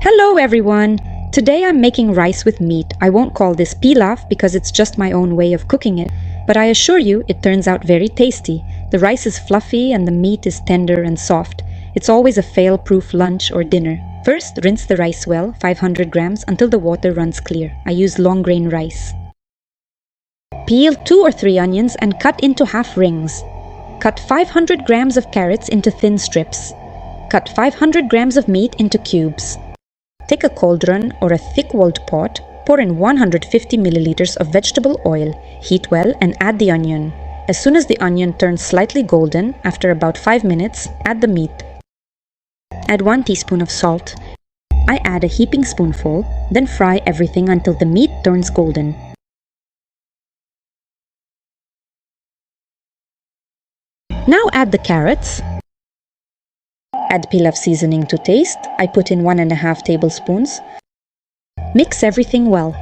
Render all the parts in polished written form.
Hello everyone! Today I'm making rice with meat. I won't call this pilaf because it's just my own way of cooking it, but I assure you it turns out very tasty. The rice is fluffy and the meat is tender and soft. It's always a fail-proof lunch or dinner. First, rinse the rice well, 500 grams, until the water runs clear. I use long grain rice. Peel 2 or 3 onions and cut into half rings. Cut 500 grams of carrots into thin strips. Cut 500 grams of meat into cubes. Take a cauldron or a thick-walled pot, pour in 150 milliliters of vegetable oil, heat well and add the onion. As soon as the onion turns slightly golden, after about 5 minutes, add the meat. Add 1 teaspoon of salt. I add a heaping spoonful, then fry everything until the meat turns golden. Now add the carrots. Add pilaf seasoning to taste. I put in 1.5 tablespoons. Mix everything well.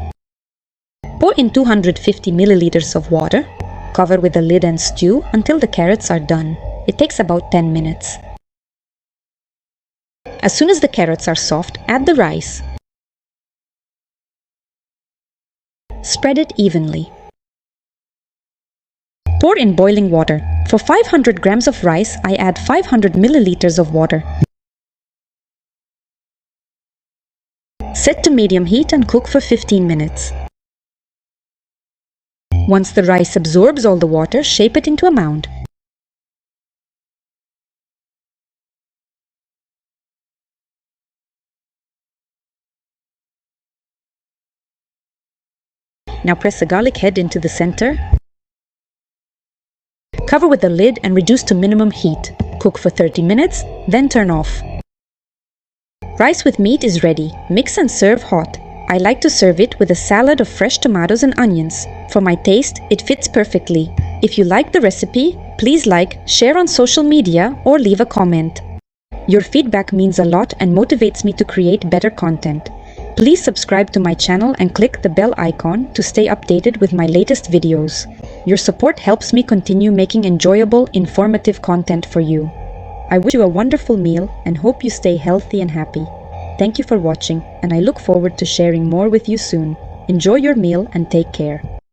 Pour in 250 milliliters of water. Cover with a lid and stew until the carrots are done. It takes about 10 minutes. As soon as the carrots are soft, add the rice. Spread it evenly. Pour in boiling water. For 500 grams of rice, I add 500 milliliters of water. Set to medium heat and cook for 15 minutes. Once the rice absorbs all the water, shape it into a mound. Now press the garlic head into the center. Cover with the lid and reduce to minimum heat. Cook for 30 minutes, then turn off. Rice with meat is ready. Mix and serve hot. I like to serve it with a salad of fresh tomatoes and onions. For my taste, it fits perfectly. If you like the recipe, please like, share on social media, or leave a comment. Your feedback means a lot and motivates me to create better content. Please subscribe to my channel and click the bell icon to stay updated with my latest videos. Your support helps me continue making enjoyable, informative content for you. I wish you a wonderful meal and hope you stay healthy and happy. Thank you for watching, and I look forward to sharing more with you soon. Enjoy your meal and take care.